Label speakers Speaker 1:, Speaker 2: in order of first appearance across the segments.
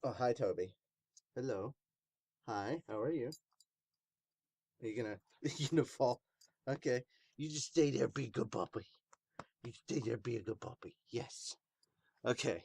Speaker 1: Oh, hi, Toby. Hello. Hi, how are you? Are you gonna you gonna fall? Okay. You just stay there, be a good puppy. You stay there, be a good puppy. Yes. Okay.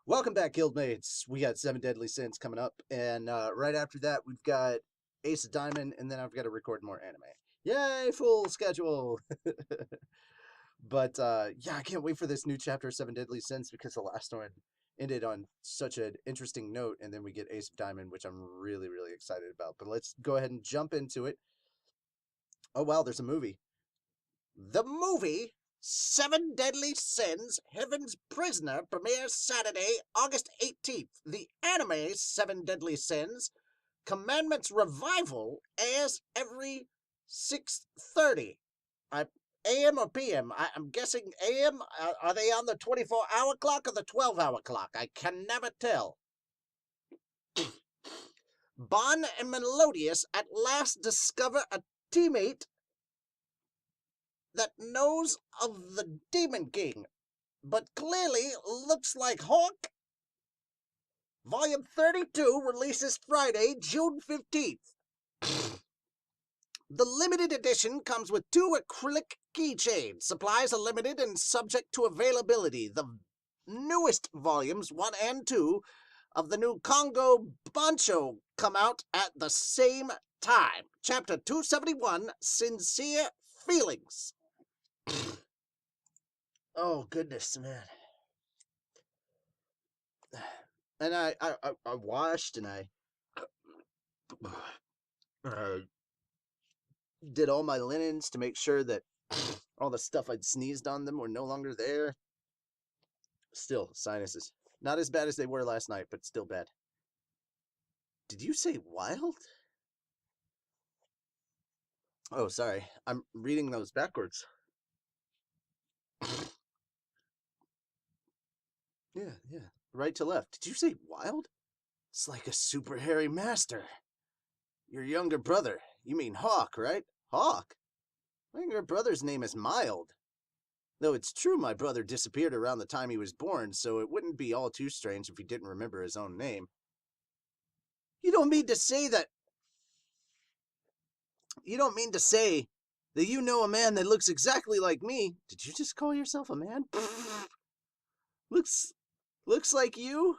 Speaker 1: Welcome back, guildmates. We got Seven Deadly Sins coming up, and right after that, we've got Ace of Diamond, and then I've got to record more anime. Yay, full schedule! But yeah, I can't wait for this new chapter of Seven Deadly Sins because the last one ended on such an interesting note, and then we get Ace of Diamond, which I'm really, really excited about. But let's go ahead and jump into it. Oh wow, there's a movie. The movie Seven Deadly Sins Heaven's Prisoner premieres Saturday, August 18th. The anime Seven Deadly Sins Commandments Revival airs every 6:30. I AM or PM? I'm guessing AM. Are they on the 24-hour clock or the 12-hour clock? I can never tell. Bon and Melodias at last discover a teammate that knows of the Demon King, but clearly looks like Hawk. Volume 32 releases Friday, June 15th. The limited edition comes with 2 acrylic keychains. Supplies are limited and subject to availability. The newest volumes, 1 and 2, of the new Congo Bancho come out at the same time. Chapter 271, Sincere Feelings. Oh, goodness, man. And I washed and I uh, did all my linens to make sure that all the stuff I'd sneezed on them were no longer there. Still, sinuses. Not as bad as they were last night, but still bad. Did you say wild? Oh, sorry. I'm reading those backwards. Yeah. Right to left. Did you say wild? It's like a super hairy master. Your younger brother. You mean Hawk, right? Hawk? My younger brother's name is Mild. Though it's true my brother disappeared around the time he was born, so it wouldn't be all too strange if he didn't remember his own name. You don't mean to say that. You don't mean to say that you know a man that looks exactly like me. Did you just call yourself a man? looks looks like you?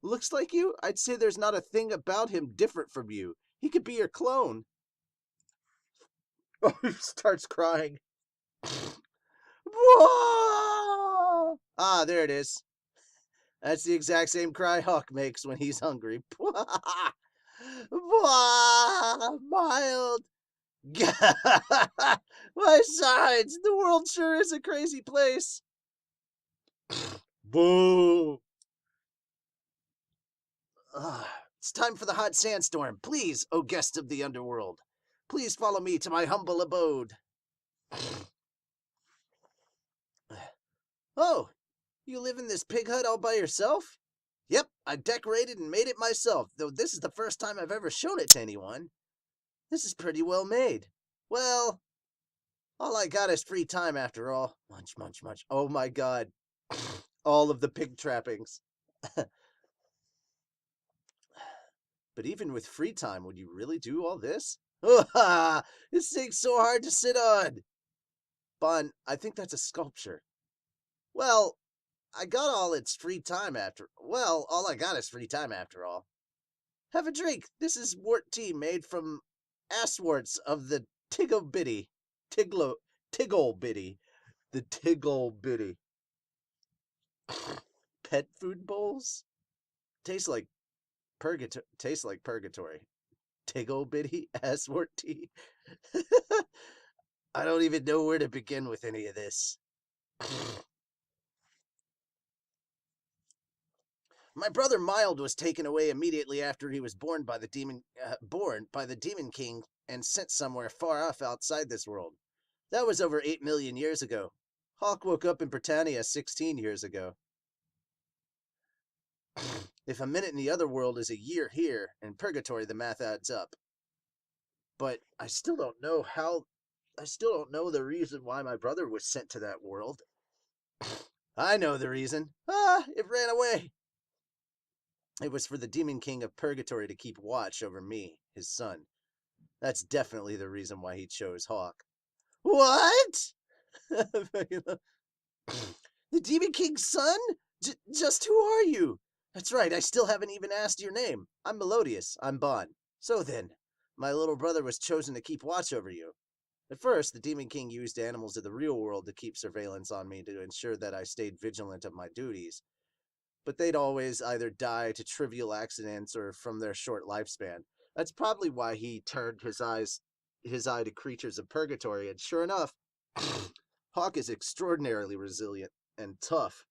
Speaker 1: Looks like you? I'd say there's not a thing about him different from you. He could be your clone. Oh, he starts crying. Ah, there it is. That's the exact same cry Hawk makes when he's hungry. Mild. My sides! The world sure is a crazy place. Boo! It's time for the hot sandstorm. Please, O guest of the underworld, please follow me to my humble abode. Oh, you live in this pig hut all by yourself? Yep, I decorated and made it myself, though this is the first time I've ever shown it to anyone. This is pretty well made. Well, all I got is free time after all. Munch, munch, munch. Oh my god. All of the pig trappings. But even with free time, would you really do all this? This thing's so hard to sit on. Bon, I think that's a sculpture. Well, I got all its free time after. Well, all I got is free time after all. Have a drink. This is wort tea made from assworts of the Tiggle Bitty. The Tiggle Bitty. Pet food bowls? Tastes like purgatory. Tiggle Bitty asswort tea. I don't even know where to begin with any of this. My brother Mild was taken away immediately after he was born by the Demon King and sent somewhere far off outside this world. That was over 8 million years ago. Hawk woke up in Britannia 16 years ago. If a minute in the other world is a year here, in Purgatory the math adds up. But I still don't know the reason why my brother was sent to that world. I know the reason. It ran away. It was for the Demon King of Purgatory to keep watch over me, his son. That's definitely the reason why he chose Hawk. What? The Demon King's son? Just who are you? That's right, I still haven't even asked your name. I'm Melodias. I'm Bon. So then, my little brother was chosen to keep watch over you. At first, the Demon King used animals of the real world to keep surveillance on me to ensure that I stayed vigilant of my duties. But they'd always either die to trivial accidents or from their short lifespan. That's probably why he turned his eye to creatures of purgatory, and sure enough, Hawk is extraordinarily resilient and tough.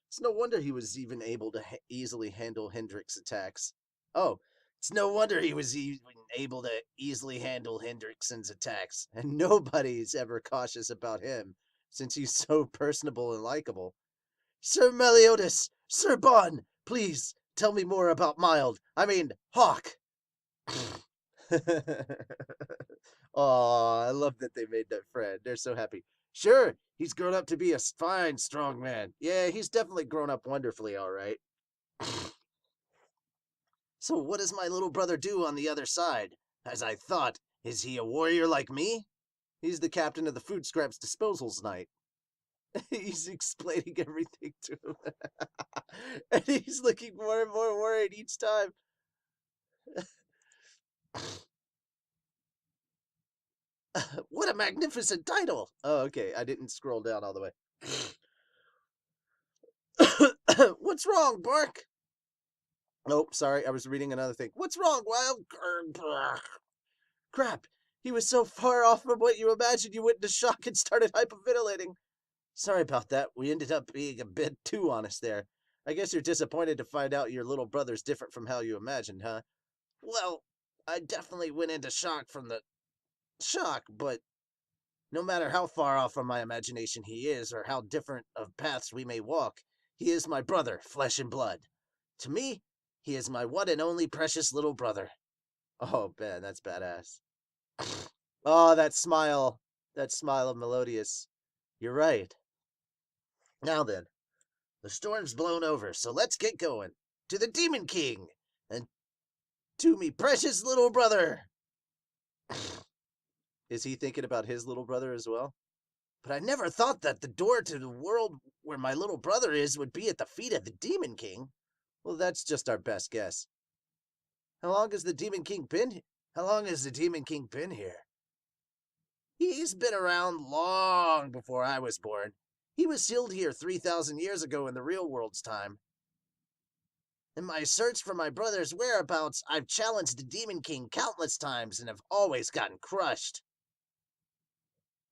Speaker 1: It's no wonder he was even able to easily handle Hendrick's attacks. Oh, it's no wonder he was even able to easily handle Hendrickson's attacks, and nobody's ever cautious about him, since he's so personable and likable. Sir Meliodas, Sir Bon, please tell me more about Hawk. Aw, I love that they made that friend. They're so happy. Sure, he's grown up to be a fine, strong man. Yeah, he's definitely grown up wonderfully, all right. So what does my little brother do on the other side? As I thought, is he a warrior like me? He's the captain of the Food Scraps Disposals Night. He's explaining everything to him. And he's looking more and more worried each time. What a magnificent title! Oh, okay, I didn't scroll down all the way. What's wrong, Bark? Oh, sorry, I was reading another thing. What's wrong, Wild? Crap, he was so far off from what you imagined you went into shock and started hyperventilating. Sorry about that. We ended up being a bit too honest there. I guess you're disappointed to find out your little brother's different from how you imagined, huh? Well, I definitely went into shock from the shock, but no matter how far off from my imagination he is, or how different of paths we may walk, he is my brother, flesh and blood. To me, he is my one and only precious little brother. Oh, man, that's badass. Oh, that smile. That smile of Melodias. You're right. Now then, the storm's blown over, so let's get going. To the Demon King! And to me precious little brother! Is he thinking about his little brother as well? But I never thought that the door to the world where my little brother is would be at the feet of the Demon King. Well, that's just our best guess. How long has the Demon King been? How long has the Demon King been here? He's been around long before I was born. He was sealed here 3,000 years ago in the real world's time. In my search for my brother's whereabouts, I've challenged the Demon King countless times and have always gotten crushed.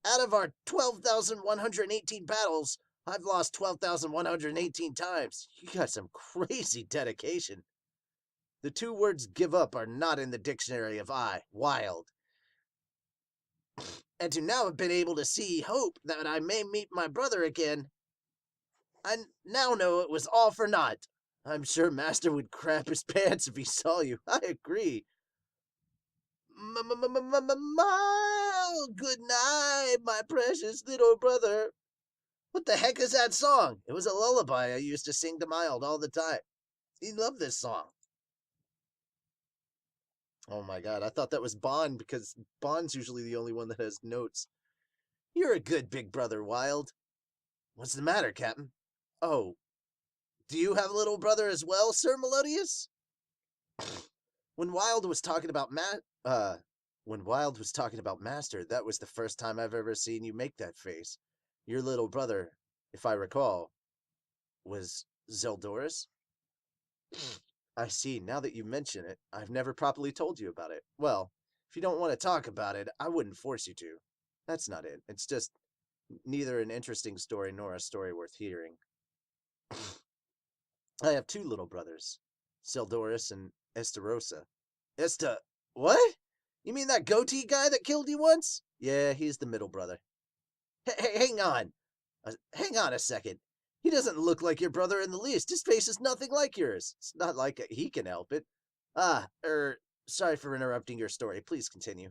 Speaker 1: Out of our 12,118 battles, I've lost 12,118 times. You got some crazy dedication. The two words give up are not in the dictionary of wild. And to now have been able to see hope that I may meet my brother again, I now know it was all for naught. I'm sure Master would crap his pants if he saw you. I agree. Good night, my precious little brother. What the heck is that song? It was a lullaby I used to sing to Mild all the time. He loved this song. Oh my god, I thought that was Bond because Bond's usually the only one that has notes. You're a good big brother, Wild. What's the matter, Captain? Oh, do you have a little brother as well, Sir Melodias? When Wild was talking about when Wild was talking about Master, that was the first time I've ever seen you make that face. Your little brother, if I recall, was Zeldoris? I see. Now that you mention it, I've never properly told you about it. Well, if you don't want to talk about it, I wouldn't force you to. That's not it. It's just neither an interesting story nor a story worth hearing. I have two little brothers, Seldorus and Estarosa. Esta... What? You mean that goatee guy that killed you once? Yeah, he's the middle brother. Hey, hang on. Hang on a second. He doesn't look like your brother in the least. His face is nothing like yours. It's not like he can help it. Sorry for interrupting your story. Please continue.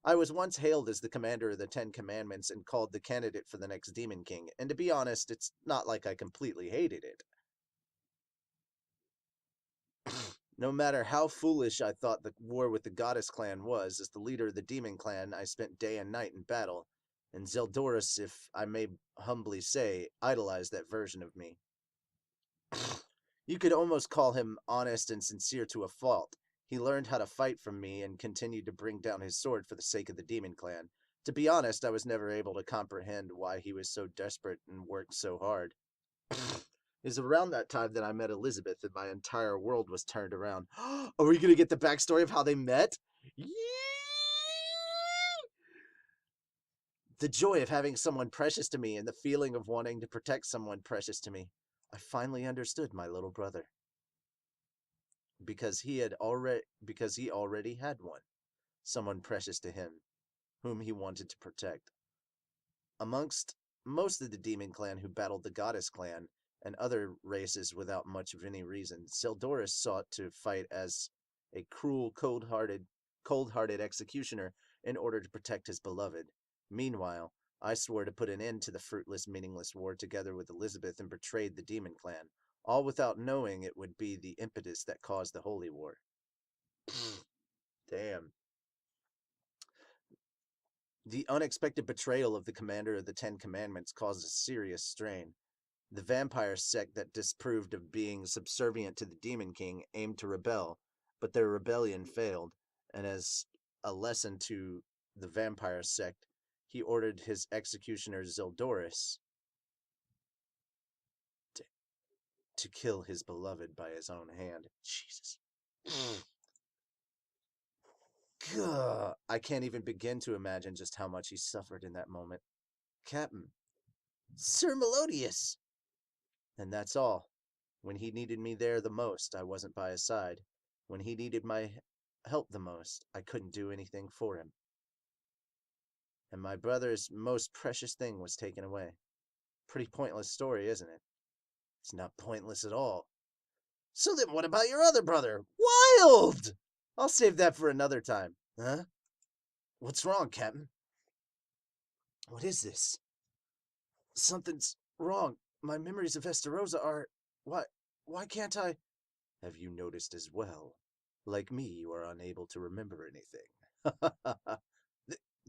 Speaker 1: I was once hailed as the commander of the Ten Commandments and called the candidate for the next Demon King, and to be honest, it's not like I completely hated it. No matter how foolish I thought the war with the Goddess clan was, as the leader of the Demon clan, I spent day and night in battle, and Zeldorus, if I may humbly say, idolized that version of me. You could almost call him honest and sincere to a fault. He learned how to fight from me and continued to bring down his sword for the sake of the Demon clan. To be honest, I was never able to comprehend why he was so desperate and worked so hard. It was around that time that I met Elizabeth and my entire world was turned around. Are we going to get the backstory of how they met? Yee! The joy of having someone precious to me and the feeling of wanting to protect someone precious to me. I finally understood my little brother. Because he already had one, someone precious to him, whom he wanted to protect. Amongst most of the demon clan who battled the goddess clan and other races without much of any reason, Seldorus sought to fight as a cruel, cold-hearted executioner in order to protect his beloved. Meanwhile, I swore to put an end to the fruitless, meaningless war together with Elizabeth and betrayed the demon clan, all without knowing it would be the impetus that caused the holy war. Damn. The unexpected betrayal of the commander of the Ten Commandments caused a serious strain. The vampire sect that disapproved of being subservient to the Demon King aimed to rebel, but their rebellion failed, and as a lesson to the vampire sect, he ordered his executioner Zeldorus to kill his beloved by his own hand. Jesus. Gah, I can't even begin to imagine just how much he suffered in that moment. Captain, Sir Melodias! And that's all. When he needed me there the most, I wasn't by his side. When he needed my help the most, I couldn't do anything for him. And my brother's most precious thing was taken away. Pretty pointless story, isn't it? It's not pointless at all. So then what about your other brother? Wild! I'll save that for another time. Huh? What's wrong, Captain? What is this? Something's wrong. My memories of Estarosa are... Why... Why can't I... Have you noticed as well? Like me, you are unable to remember anything.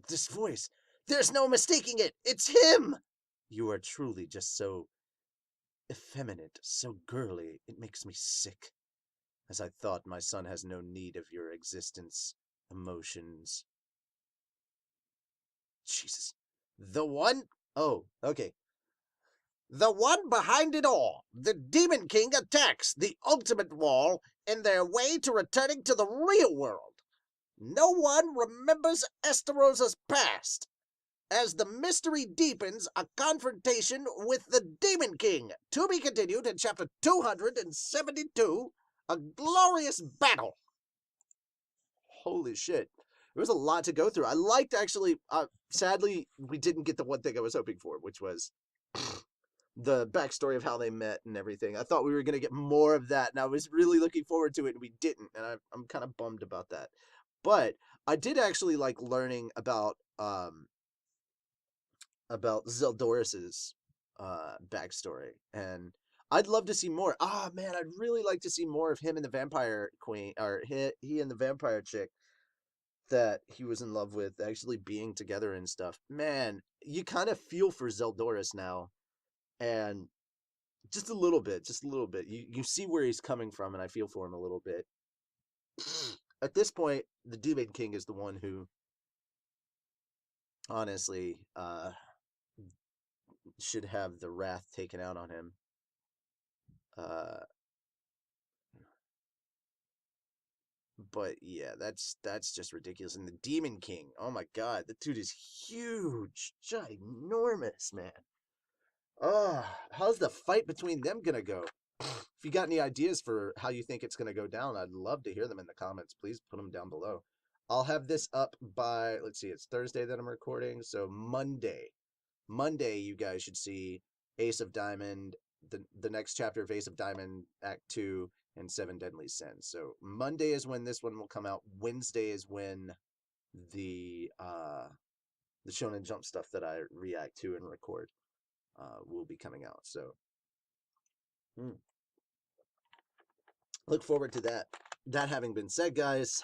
Speaker 1: This voice. There's no mistaking it. It's him! You are truly just so effeminate, so girly, it makes me sick. As I thought, my son has no need of your existence, emotions. Jesus. The one? Oh, okay. The one behind it all. The Demon King attacks the ultimate wall in their way to returning to the real world. No one remembers Estarosa's past. As the mystery deepens, a confrontation with the Demon King. To be continued in chapter 272, a glorious battle. Holy shit. There was a lot to go through. I liked actually, sadly, we didn't get the one thing I was hoping for, which was the backstory of how they met and everything. I thought we were going to get more of that, and I was really looking forward to it, and we didn't, and I'm kind of bummed about that. But I did actually like learning about Zeldorus's backstory, and I'd love to see more. Ah, man, I'd really like to see more of him and the vampire queen, or he and the vampire chick that he was in love with actually being together and stuff. Man, you kind of feel for Zeldorus now, and just a little bit, just a little bit. You see where he's coming from, and I feel for him a little bit. At this point, the Demon King is the one who, honestly, should have the wrath taken out on him. But yeah, that's just ridiculous. And the Demon King, oh my god, the dude is huge, ginormous, man. Oh, how's the fight between them gonna go? If you got any ideas for how you think it's going to go down, I'd love to hear them in the comments. Please put them down below. I'll have this up by, let's see, it's Thursday that I'm recording. So Monday, you guys should see Ace of Diamond, the next chapter of Ace of Diamond, Act 2, and Seven Deadly Sins. So Monday is when this one will come out. Wednesday is when the Shonen Jump stuff that I react to and record will be coming out. So look forward to that. That having been said, guys,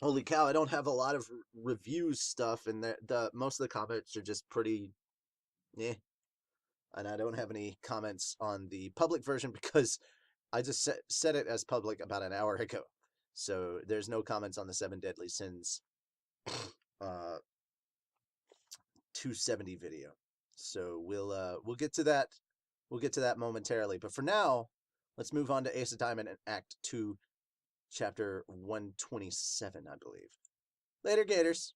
Speaker 1: holy cow, I don't have a lot of reviews stuff, and the most of the comments are just pretty eh. And I don't have any comments on the public version because I just set it as public about an hour ago. So there's no comments on the Seven Deadly Sins 270 video. So we'll get to that. We'll get to that momentarily. But for now, let's move on to Ace of Diamond and Act 2, Chapter 127, I believe. Later, Gators.